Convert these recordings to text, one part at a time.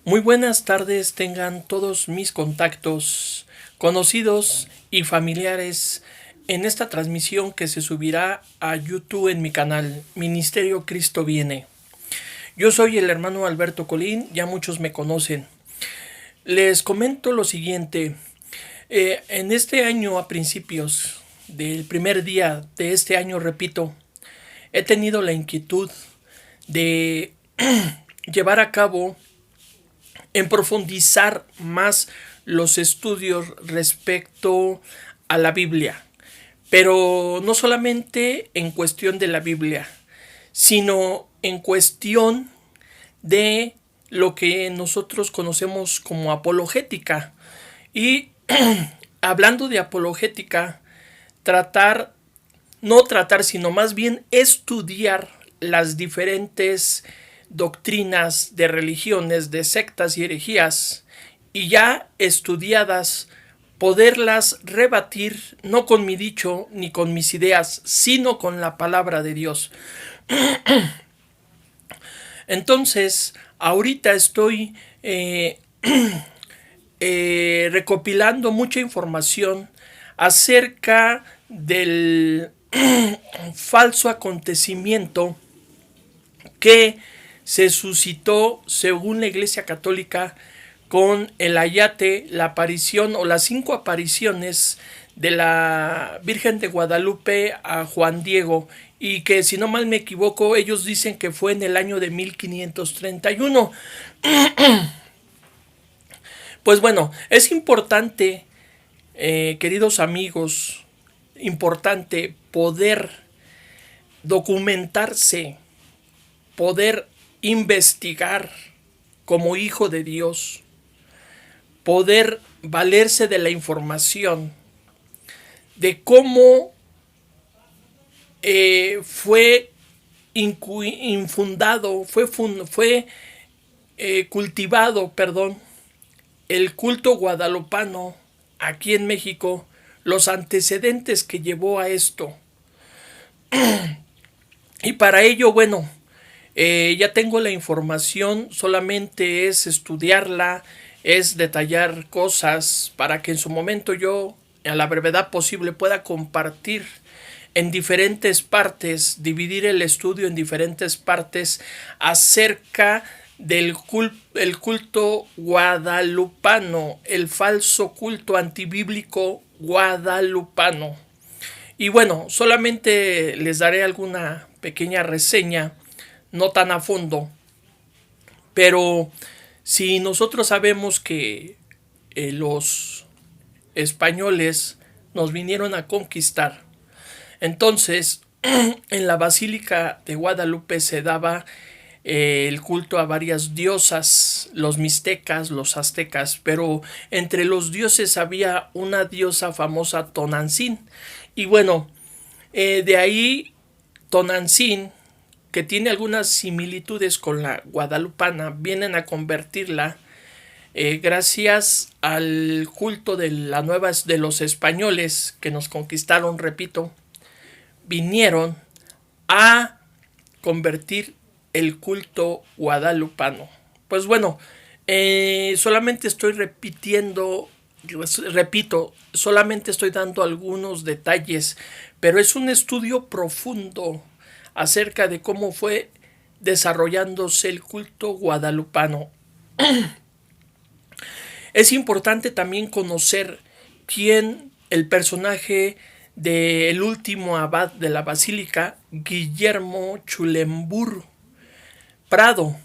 Muy buenas tardes tengan todos mis contactos, conocidos y familiares en esta transmisión que se subirá a YouTube en mi canal Ministerio Cristo Viene. Yo soy el hermano Alberto Colín, ya muchos me conocen. Les comento lo siguiente. En este año, a principios del primer día de este año, repito, he tenido la inquietud de llevar a cabo en profundizar más los estudios respecto a la Biblia, pero no solamente en cuestión de la Biblia, sino en cuestión de lo que nosotros conocemos como apologética. Y hablando de apologética, tratar, no tratar, sino más bien estudiar las diferentes doctrinas de religiones, de sectas y herejías, y ya estudiadas, poderlas rebatir no con mi dicho ni con mis ideas, sino con la palabra de Dios. Entonces, ahorita estoy recopilando mucha información acerca del falso acontecimiento que se suscitó según la Iglesia Católica con el ayate, la aparición o las 5 apariciones de la Virgen de Guadalupe a Juan Diego, y que, si no mal me equivoco, ellos dicen que fue en el año de 1531. Pues bueno, es importante, queridos amigos, importante poder documentarse, poder investigar como hijo de Dios, poder valerse de la información de cómo fue infundado, fue cultivado, perdón, el culto guadalupano aquí en México, los antecedentes que llevó a esto. Y para ello, bueno, ya tengo la información, solamente es estudiarla, es detallar cosas para que en su momento yo, a la brevedad posible, pueda compartir en diferentes partes, dividir el estudio en diferentes partes acerca del culto guadalupano, el falso culto antibíblico guadalupano. Y bueno, solamente les daré alguna pequeña reseña, no tan a fondo, pero si nosotros sabemos que los españoles nos vinieron a conquistar, entonces en la Basílica de Guadalupe se daba el culto a varias diosas, los mixtecas, los aztecas, pero entre los dioses había una diosa famosa, Tonantzin. Y bueno, de ahí Tonantzin, que tiene algunas similitudes con la guadalupana, vienen a convertirla gracias al culto de la nueva de los españoles que nos conquistaron, repito, vinieron a convertir el culto guadalupano. Pues bueno, solamente estoy repito, solamente estoy dando algunos detalles, pero es un estudio profundo acerca de cómo fue desarrollándose el culto guadalupano. Es importante también conocer quién, el personaje del último abad de la basílica, Guillermo Chulembur Prado,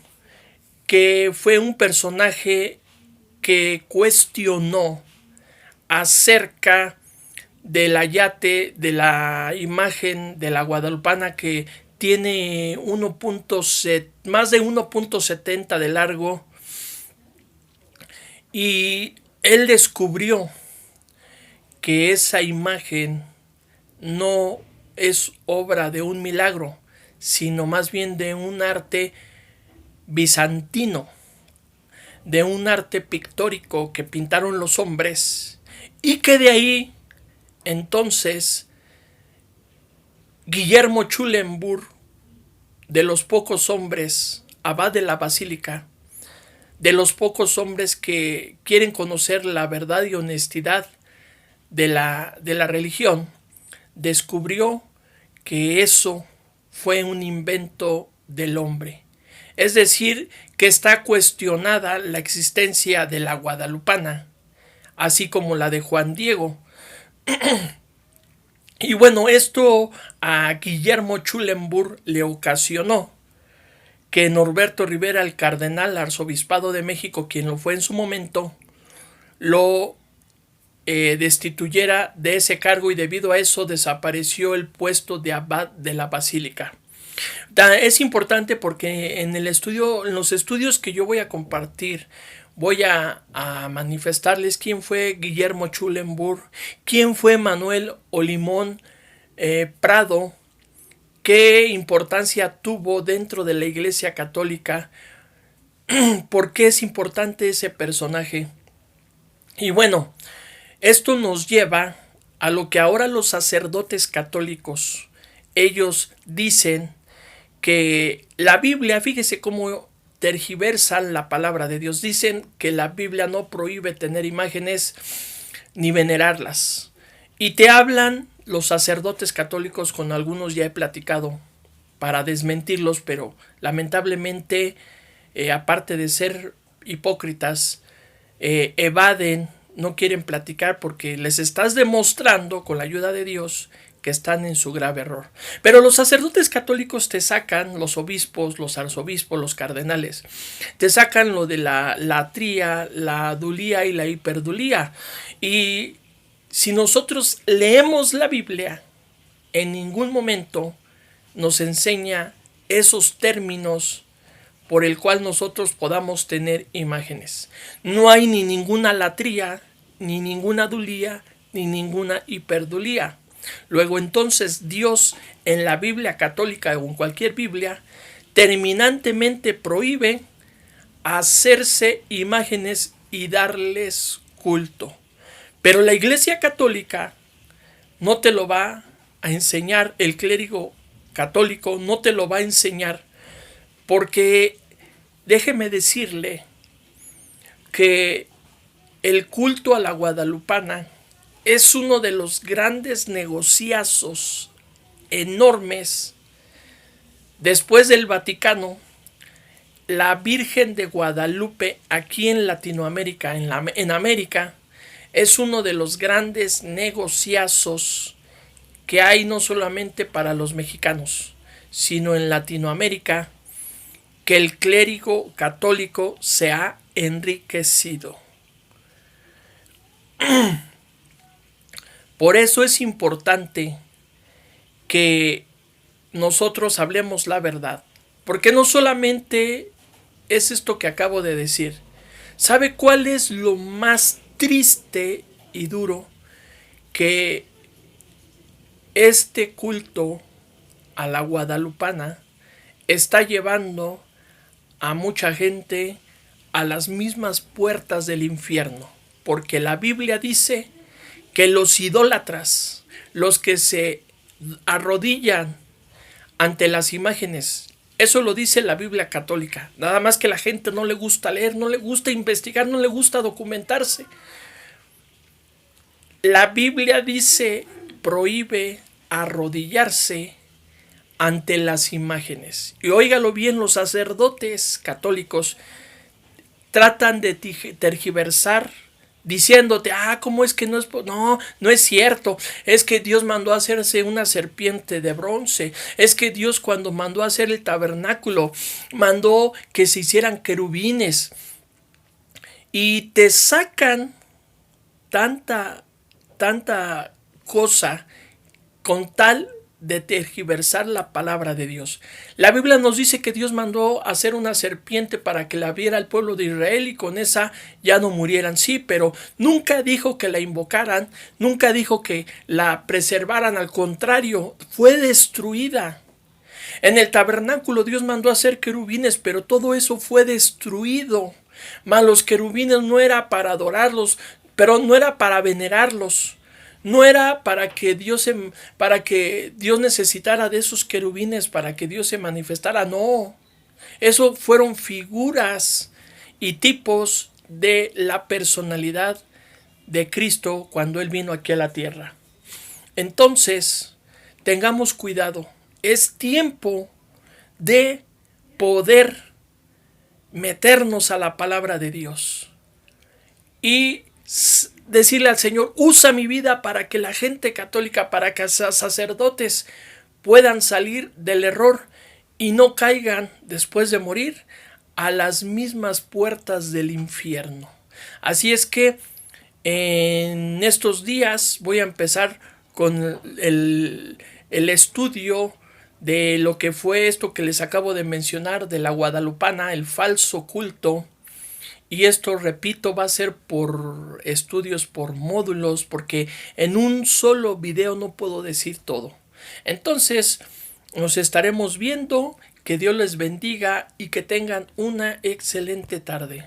que fue un personaje que cuestionó acerca del ayate de la imagen de la guadalupana, que tiene más de 1.70 de largo, y él descubrió que esa imagen no es obra de un milagro, sino más bien de un arte bizantino, de un arte pictórico que pintaron los hombres, y que de ahí entonces Guillermo Chulembur, de los pocos hombres abad de la basílica, de los pocos hombres que quieren conocer la verdad y honestidad de la religión, descubrió que eso fue un invento del hombre. Es decir, que está cuestionada la existencia de la guadalupana, así como la de Juan Diego. Y bueno, esto a Guillermo Schulenburg le ocasionó que Norberto Rivera, el cardenal arzobispado de México, quien lo fue en su momento, lo destituyera de ese cargo, y debido a eso desapareció el puesto de abad de la basílica. Es importante porque en los estudios que yo voy a compartir, voy a manifestarles quién fue Guillermo Schulenburg, quién fue Manuel Olimón Prado, qué importancia tuvo dentro de la Iglesia Católica, por qué es importante ese personaje. Y bueno, esto nos lleva a lo que ahora los sacerdotes católicos, ellos dicen que la Biblia, fíjese cómo tergiversan la palabra de Dios. Dicen que la Biblia no prohíbe tener imágenes ni venerarlas. Y te hablan los sacerdotes católicos, con algunos ya he platicado para desmentirlos, pero lamentablemente, aparte de ser hipócritas, evaden, no quieren platicar porque les estás demostrando con la ayuda de Dios que están en su grave error. Pero los sacerdotes católicos te sacan, los obispos, los arzobispos, los cardenales, te sacan lo de la latría, la dulía y la hiperdulía. Y si nosotros leemos la Biblia, en ningún momento nos enseña esos términos por el cual nosotros podamos tener imágenes. No hay ni ninguna latría, ni ninguna dulía, ni ninguna hiperdulía. Luego entonces Dios en la Biblia católica o en cualquier Biblia terminantemente prohíbe hacerse imágenes y darles culto. Pero la Iglesia Católica no te lo va a enseñar, el clérigo católico no te lo va a enseñar, porque déjeme decirle que el culto a la guadalupana es uno de los grandes negociazos enormes. Después del Vaticano, la Virgen de Guadalupe aquí en Latinoamérica, en América, es uno de los grandes negociazos que hay, no solamente para los mexicanos, sino en Latinoamérica, que el clérigo católico se ha enriquecido. Por eso es importante que nosotros hablemos la verdad, porque no solamente es esto que acabo de decir. ¿Sabe cuál es lo más triste y duro? Que este culto a la guadalupana está llevando a mucha gente a las mismas puertas del infierno, porque la Biblia dice que los idólatras, los que se arrodillan ante las imágenes, eso lo dice la Biblia católica, nada más que la gente no le gusta leer, no le gusta investigar, no le gusta documentarse. La Biblia dice, prohíbe arrodillarse ante las imágenes. Y óigalo bien, los sacerdotes católicos tratan de tergiversar diciéndote, ¿cómo es que no es? No es cierto. Es que Dios mandó a hacerse una serpiente de bronce. Es que Dios, cuando mandó a hacer el tabernáculo, mandó que se hicieran querubines. Y te sacan tanta cosa con tal de tergiversar la palabra de Dios. La Biblia nos dice que Dios mandó hacer una serpiente para que la viera el pueblo de Israel y con esa ya no murieran. Sí, pero nunca dijo que la invocaran, nunca dijo que la preservaran, al contrario, fue destruida. En el tabernáculo Dios mandó hacer querubines, pero todo eso fue destruido. Mas los querubines no era para adorarlos, pero no era para venerarlos. No era para que Dios necesitara de esos querubines para que Dios se manifestara, no. Eso fueron figuras. y tipos de la personalidad de Cristo cuando Él vino aquí a la tierra. Entonces, tengamos cuidado. Es tiempo de poder meternos a la palabra de Dios y decirle al Señor, usa mi vida para que la gente católica, para que los sacerdotes puedan salir del error y no caigan después de morir a las mismas puertas del infierno. Así es que en estos días voy a empezar con el estudio de lo que fue esto que les acabo de mencionar de la guadalupana, el falso culto. Y esto, repito, va a ser por estudios, por módulos, porque en un solo video no puedo decir todo. Entonces, nos estaremos viendo. Que Dios les bendiga y que tengan una excelente tarde.